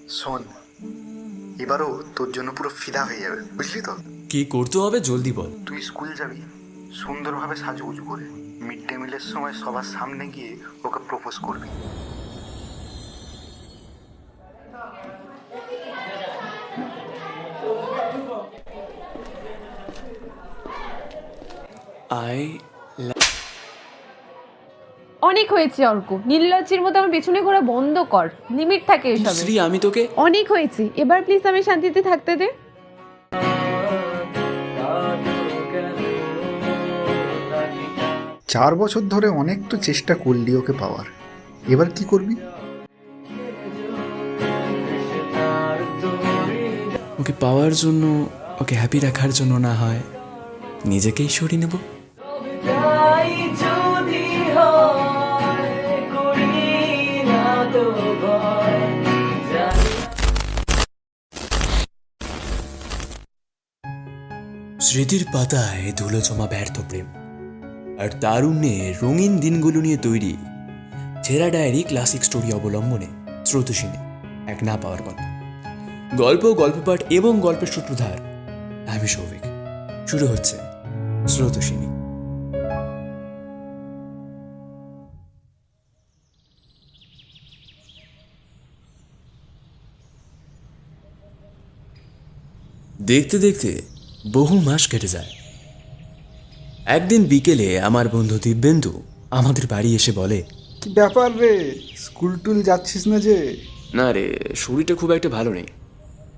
শোন, এবারও তোর জন্য পুরো ফিদা হয়ে যাবে, বুঝলি তো? কি করতে হবে জলদি বল। তুই স্কুল যাবি সুন্দরভাবে সাজুগুজু করে, মিড ডে মিলের সময় সবার সামনে গিয়ে ওকে প্রপোজ করবি। আই অনেক হয়েছে অর্ক, নির্লজ্জের মতো আমার পেছনে ঘোরা বন্ধ কর, লিমিট থাকে এসবে। শ্রী, আমি তোকে অনেক হয়েছে, এবার প্লিজ আমি শান্তিতে থাকতে দে। 4 বছর ধরে অনেক তো চেষ্টা করলি ওকে পাওয়ার, এবার কি করবি? ওকে পাওয়ার জন্য, ওকে হ্যাপি রাখার জন্য না হয় নিজেকেই সরিয়ে নেব। স্মৃতির পাতায় ধুলো জমা ব্যর্থ প্রেম আর তারুণ্যে রঙিন দিনগুলো নিয়ে তৈরি ছেঁড়া ডায়েরি ক্লাসিক স্টোরি অবলম্বনে স্রোতসিনী এক না পাওয়ার গল্প। গল্প, গল্পপাঠ এবং গল্পের সূত্রধার আমি সৌভিক। শুরু হচ্ছে স্রোতসিনী। দেখতে দেখতে বহু মাস কেটে যায়। একদিন বিকেলে আমার বন্ধু দিব্যেন্দু আমাদের বাড়ি এসে বলে, কি ব্যাপার রে, স্কুল টুল যাচ্ছিস না যে? না রে, শরীরটা খুব একটা ভালো নেই।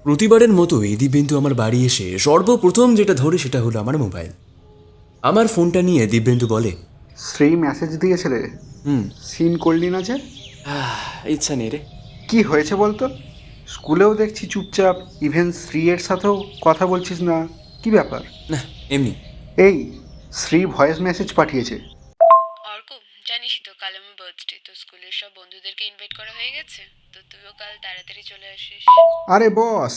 প্রতিবারের মতোই দিব্যেন্দু আমার বাড়ি এসে সর্বপ্রথম যেটা ধরে সেটা হলো আমার মোবাইল। আমার ফোনটা নিয়ে দিব্যেন্দু বলে, শ্রী মেসেজ দিয়েছে রে, সিন করলি না যে? ইচ্ছা নেই রে। কি হয়েছে বলতো? স্কুলেও দেখছি চুপচাপ, ইভেন শ্রীয়ের সাথেও কথা বলছিস না, কি ব্যাপার? না, এমনি। এই, শ্রী ভয়েস মেসেজ পাঠিয়েছে। অর্ক, জানিস তো কাল আমার বার্থডে, তো স্কুলের সব বন্ধুদেরকে ইনভাইট করা হয়ে গেছে, তো তুইও কাল তাড়াতাড়ি চলে আসিস। আরে বস,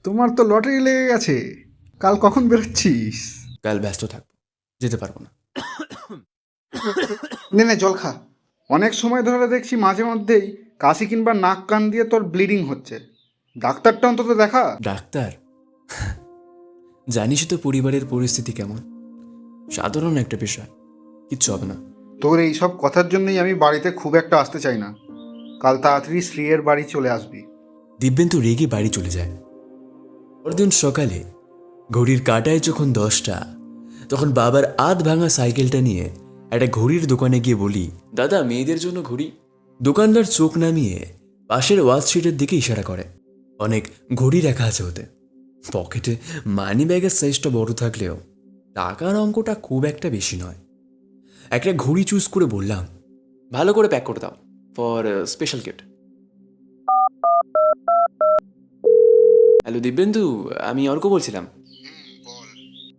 তোমার তো লটারি লেগে গেছে, কাল কখন বেরোচ্ছিস? কাল ব্যস্ত থাকবো, যেতে পারবো না। নে নে জল খা। অনেক সময় ধরে দেখছি মাঝে মধ্যেই কাশি কিংবা নাক কান দিয়ে তোর ব্লিডিং হচ্ছে, ডাক্তারটা অন্তত দেখা। ডাক্তার? জানিস তো পরিবারের পরিস্থিতি কেমন, সাধারণ একটা বিষয়, কিচ্ছু হবে না। তোর এই সব কথার জন্যই আমি বাড়িতে খুব একটা আসতে চাই না। কাল তাড়াতাড়ি শ্রীয়ের বাড়ি চলে আসবি। দিব্যেন্দু রেগে বাড়ি চলে যায়। পরদিন সকালে ঘড়ির কাঁটায় যখন 10টা, তখন বাবার আধ ভাঙা সাইকেলটা নিয়ে একটা ঘড়ির দোকানে গিয়ে বলি, দাদা মেয়েদের জন্য ঘড়ি। দোকানদার চোখ নামিয়ে পাশের ওয়াচশিটের দিকে ইশারা করে। অনেক ঘড়ি রাখা আছে ওতে। পকেটে মানি ব্যাগের সাইজটা বড় থাকলেও টাকার অঙ্কটা খুব একটা বেশি নয়। একটা ঘড়ি চুজ করে বললাম, ভালো করে প্যাক করে দাও, for special gift. Hello Dibyendu, আমি অর্ক বলছিলাম।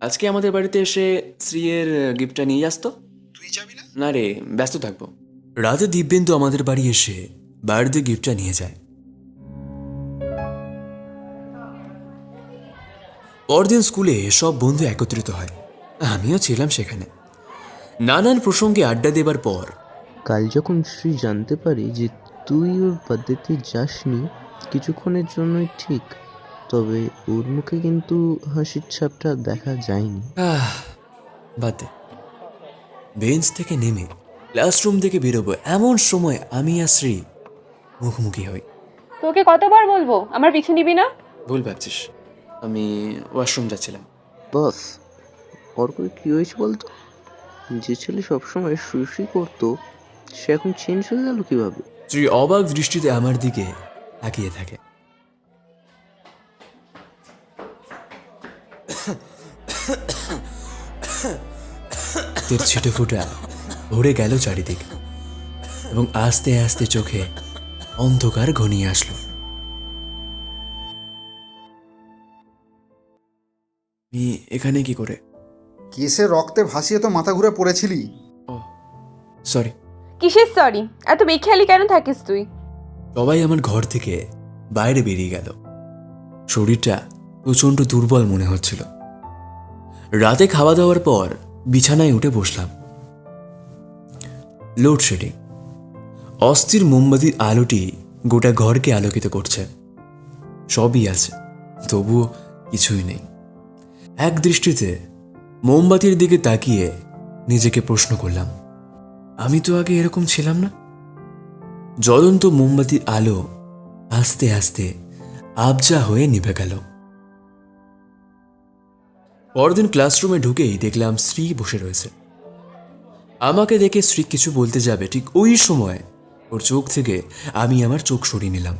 আজকে আমাদের বাড়িতে এসে শ্রীয়ের গিফটটা নিয়ে যাস তো। তুই যাবি না? না রে, ব্যস্ত থাকবো। রাতে দিব্যেন্দু আমাদের বাড়ি এসে বাড়িতে গিফটটা নিয়ে যায়। পরদিন স্কুলে সব বন্ধু একত্রিত হয়, আমিও ছিলাম সেখানে। নানান প্রসঙ্গে আড্ডা দেবার পর কাল যখন শ্রী জানতে পারে যে তুই ওর বার্থডেতে যাসনি, কিছুক্ষণের জন্যই ঠিক, তবে ওর মুখে কিন্তু হাসির ছাপটা দেখা যায়নি। বাদ দে। বেঞ্চ থেকে নেমে ক্লাসরুম থেকে বেরোবো এমন সময় আমি আর শ্রী মুখোমুখি হই। তোকে কতবার বলবো আমার পিছু নিবি না? ভুল ভাবছিস, আমি ওয়াশরুম যাচ্ছিলাম। বস, অর্কের কী হয়েছে বলতো? যে ছেলে সবসময় শুই করতো, সে এখন চেঞ্জ হয়ে গেল কিভাবে? শ্রী অবাক দৃষ্টিতে আমার দিকে তাকিয়ে থাকে। তের ছিটে ফোটা ভরে গেল চারিদিক এবং আস্তে আস্তে চোখে অন্ধকার ঘনিয়ে আসলো। আমি এখানে কি করে? কেসে রক্তে ভাসিয়ে তো মাথা ঘুরে পড়েছিলি। ও সরি। কিসের সরি? এত বেখেয়ালি কেন থাকিস তুই? সবাই আমার ঘর থেকে বাইরে বেরিয়ে গেল। শরীরটা প্রচণ্ড দুর্বল মনে হচ্ছিল। রাতে খাওয়া দাওয়ার পর বিছানায় উঠে বসলাম। লোডশেডিং, অস্থির মোমবাতির আলোটি গোটা ঘরকে আলোকিত করছে। সবই আছে, তবুও কিছুই নেই। এক দৃষ্টিতে মোমবাতির দিকে তাকিয়ে নিজেকে প্রশ্ন করলাম, আমি তো আগে এরকম ছিলাম না। জ্বলন্ত মোমবাতির আলো আস্তে আস্তে আবজা হয়ে নিভে গেল। পরদিন ক্লাসরুমে ঢুকেই দেখলাম শ্রী বসে রয়েছে। আমাকে দেখে শ্রী কিছু বলতে যাবে, ঠিক ওই সময় ওর চোখ থেকে আমি আমার চোখ সরিয়ে নিলাম।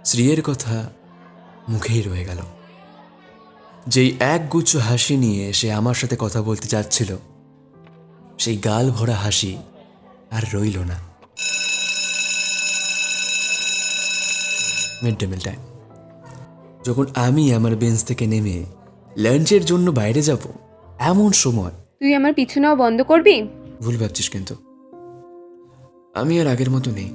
শ্রীয়ের কথা মুখেই রয়ে গেল। যেই একগুচ্ছ হাসি নিয়ে সে আমার সাথে কথা বলতে যাচ্ছিল, সেই গাল ভরা হাসি আর রইল না। Mid day meal time. যখন আমি আমার বেঞ্চ থেকে নেমে লাঞ্চের জন্য বাইরে যাব, এমন সময় তুই আমার পিছু নেওয়া বন্ধ করবি? ভুল ভাবছিস কিন্তু আমি আর আগের মতো নেই।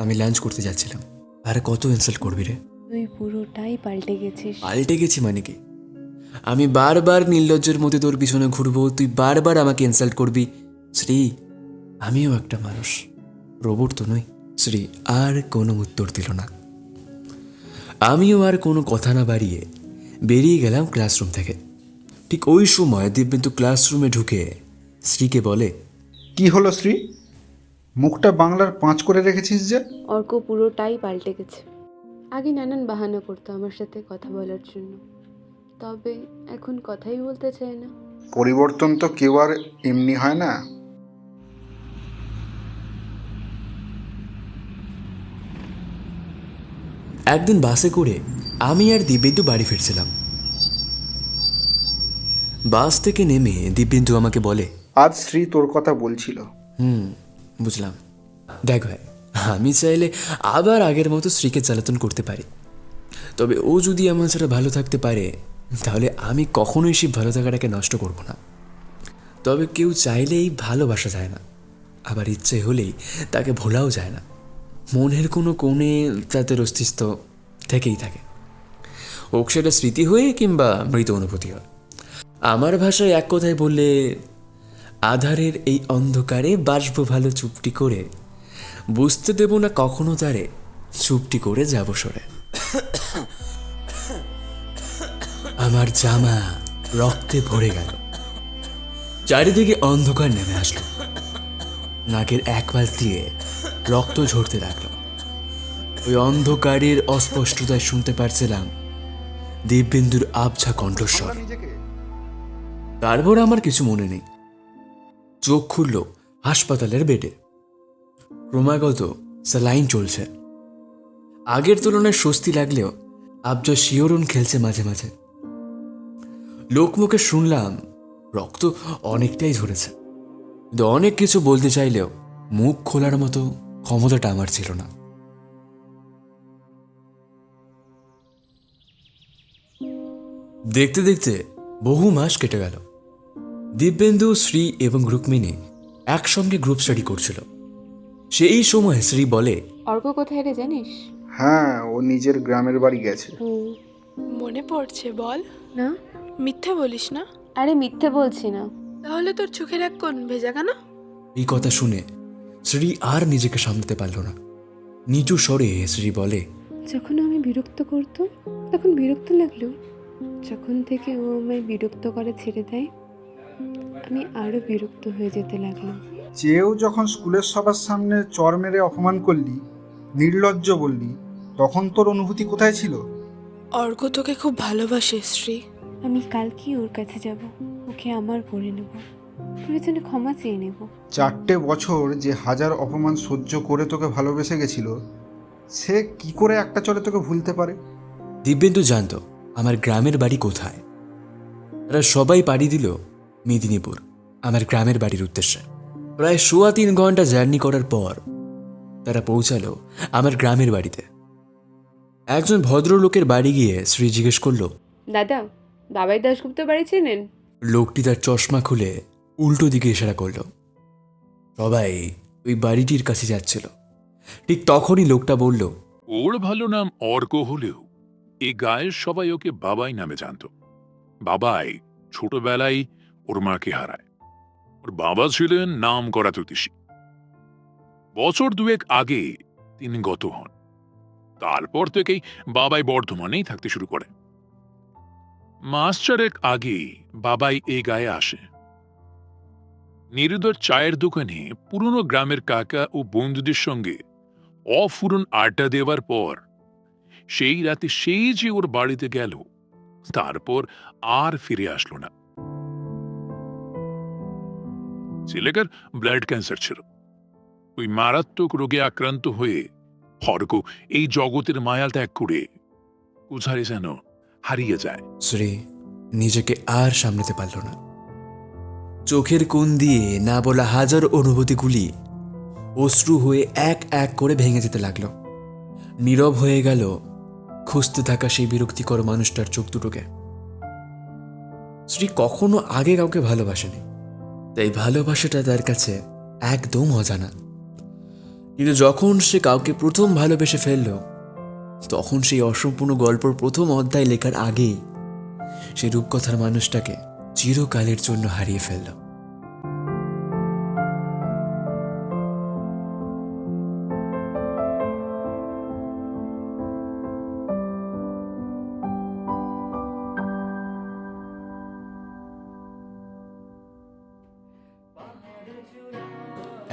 আমি লাঞ্চ করতে যাচ্ছিলাম। আর কত ইনসাল্ট করবি রে? তুই পুরোটাই পাল্টে গেছিস। পাল্টে গেছি মানে কি? আমি বারবার নির্লজ্জের মধ্যে তোর পিছনে ঘুরবো, তুই বারবার আমাকে ইনসাল্ট করবি। শ্রী, আমিও একটা মানুষ, রোবট তো নই। শ্রী আর কোনো উত্তর দিল না। আমিও আর কোনো কথা না বাড়িয়ে বেরিয়ে গেলাম ক্লাসরুম থেকে। ঠিক ওই সময় দিব্যেন্দু ক্লাসরুমে ঢুকে শ্রীকে বলে, কি হলো শ্রী, মুখটা বাংলার 5 করে রেখেছিস যে? অর্ক পুরোটাই পাল্টে গেছে। আগে নানান বাহানা করতো আমার সাথে কথা বলার জন্য, তবে এখন কথাই বলতে চায় না। পরিবর্তন তো কেউ আর এমনি হয় না। একদিন বাসে করে আমি আর দিব্যেন্দু বাড়ি ফিরছিলাম। বাস থেকে নেমে দিব্যেন্দু আমাকে বলে, আজ শ্রী তোর কথা বলছিল। বুঝলাম। দেখ ভাই, আমি চাইলে আবার আগের মতো শ্রীকে জ্বালাতন করতে পারি, তবে ও যদি আমার ছাড়া ভালো থাকতে পারে, তাহলে আমি কখনোই সেই ভালো থাকাটাকে নষ্ট করব না। তবে কেউ চাইলেই ভালোবাসা যায় না, আবার ইচ্ছে হলেই তাকে ভোলাও যায় না। মনের কোনো কোণে তাদের অস্তিত্ব থেকেই থাকে, হোক সেটা স্মৃতি হয়ে কিংবা মৃত অনুভূতি হয়। আমার ভাষায় এক কথায় বললে, আধারের এই অন্ধকারে বাসবো ভালো চুপটি করে, বুঝতে দেব না কখনো তারে, চুপটি করে যাব সরে। আমার জামা রক্তে ভরে গেল, চারিদিকে অন্ধকার নেমে আসলো, নাকের এক পাশ দিয়ে রক্ত ঝরতে লাগলো। ওই অন্ধকারের অস্পষ্টতায় শুনতে পারছিলাম দিব্যেন্দুর আবছা কণ্ঠস্বর। তারপর আমার কিছু মনে নেই। চোখ খুলল হাসপাতালের বেডে। ক্রমাগত স্যালাইন চলছে। আগের তুলনায় স্বস্তি লাগলেও আবজা শিহরণ খেলছে মাঝে মাঝে। লোকমুখে শুনলাম রক্ত অনেকটাই ঝরেছে, কিন্তু অনেক কিছু বলতে চাইলেও মুখ খোলার মতো ক্ষমতাটা আমার ছিল না। দেখতে দেখতে বহু মাস কেটে গেল। দিব্যেন্দু, শ্রী এবং রুক্মিণী একসঙ্গে গ্রুপ স্টাডি করছিল। সেই সময় শ্রী বলে, অর্ক কোথায় রে জানিস? হ্যাঁ, ও নিজের গ্রামের বাড়ি গেছে। মনে পড়ছে বল? না, মিথ্যা বলিস না। আরে মিথ্যে বলছি না। তাহলে তোর চোখের এক কোণ ভেজা কেন? এই কথা শুনে শ্রী আর নিজেকে সামলাতে পারল না। নিচু স্বরে শ্রী বলে, যখন আমি বিরক্ত করতো তখন বিরক্ত লাগলো, যখন থেকে ও আমায় বিরক্ত করে ছেড়ে দেয়, আমি আরো বিরক্ত হয়ে যেতে লাগলাম। চেয়েও যখন স্কুলের সবার সামনে চর মেরে অপমান করলি, নির্লজ্জ বললি, তখন তোর অনুভূতি কোথায় ছিল? অর্ক তোকে খুব ভালোবাসে শ্রী। আমি কালকেই ওর কাছে যাব, ওকে আমার করে নেব, প্রয়োজনে ক্ষমা চেয়ে নেব। 4টে বছর যে হাজার অপমান সহ্য করে তোকে ভালোবেসে গেছিল, সে কি করে একটা চলে তোকে ভুলতে পারে? দিব্যেন্দু জানত আমার গ্রামের বাড়ি কোথায়। তারা সবাই পাড়ি দিল মেদিনীপুর, আমার গ্রামের বাড়ির উদ্দেশ্যে। প্রায় 3.25 ঘন্টা জার্নি করার পর তারা পৌঁছালো আমার গ্রামের বাড়িতে। একজন ভদ্রলোকের বাড়ি গিয়ে শ্রী জিজ্ঞেস করলো, দাদা, বাবাই দাশগুপ্ত বাড়ি চেনেন? লোকটি তার চশমা খুলে উল্টো দিকে ইশারা করলো। সবাই ওই বাড়িটির কাছে যাচ্ছিল। ঠিক তখনই লোকটা বলল, ওর ভালো নাম অর্ক হলেও এই গায়ের সবাই ওকে বাবাই নামে জানত। বাবাই ছোটবেলায় ওর মাকে হারায়। ওর বাবা ছিলেন নাম করা জ্যোতিষী। বছর 2 আগে তিনি গত হন। তারপর থেকেই বাবাই বর্ধমানেই থাকতে শুরু করে। মাস চারেক আগেই বাবাই এই গায়ে আসে। নিরুদার চায়ের দোকানে পুরনো গ্রামের কাকা ও বন্ধুদের সঙ্গে অফুরন আড্ডা দেওয়ার পর সেই রাতে সেই যে ওর বাড়িতে গেল, তারপর আর ফিরে আসলো না। ছেলেটার ব্লাড ক্যান্সার ছিল। ওই মারাত্মক রোগে আক্রান্ত হয়ে অর্ক এই জগতের মায়া ত্যাগ করে কোথায় যেন হারিয়ে যায়। শ্রী নিজেকে আর সামলাতে পারল না। চোখের কোণ দিয়ে না বলা হাজার অনুভূতিগুলি অশ্রু হয়ে এক এক করে ভেঙে যেতে লাগলো। নীরব হয়ে গেল খুঁজতে থাকা সেই বিরক্তিকর মানুষটার চোখ দুটোকে। শ্রী কখনো আগে কাউকে ভালোবাসেনি, তাই ভালোবাসাটা তার কাছে একদম অজানা। কিন্তু যখন সে কাউকে প্রথম ভালোবেসে ফেলল, তখন সেই অসম্পূর্ণ গল্পর প্রথম অধ্যায় লেখার আগেই সে রূপকথার মানুষটাকে চিরকালের জন্য হারিয়ে ফেলল।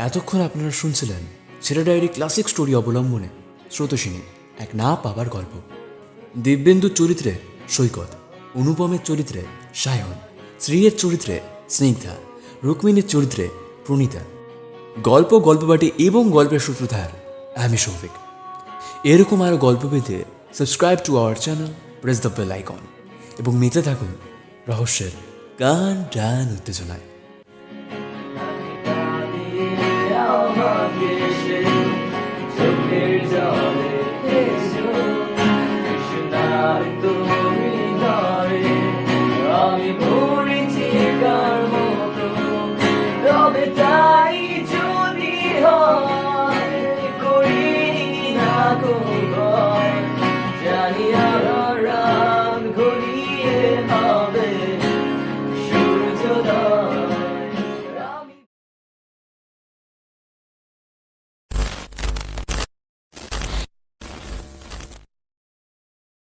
এতক্ষণ আপনারা শুনছিলেন সেরা ডায়েরি ক্লাসিক স্টোরি অবলম্বনে স্রোতস্বিনী এক না পাবার গল্প। দিব্যেন্দুর চরিত্রে সৈকত, অনুপমের চরিত্রে সায়ন, শ্রীয়ের চরিত্রে স্নিগ্ধা, রুক্মিণীর চরিত্রে প্রণীতা। গল্প, গল্পবাটি এবং গল্পের সূত্রধার আমি সৌভিক। এরকম আরও গল্প পেতে subscribe to our channel, press the bell icon এবং নিতে থাকুন রহস্যের গান টান উত্তেজনায়। আমি পড়েছি কার মতো, তবে তাই যদি হয় করি না করি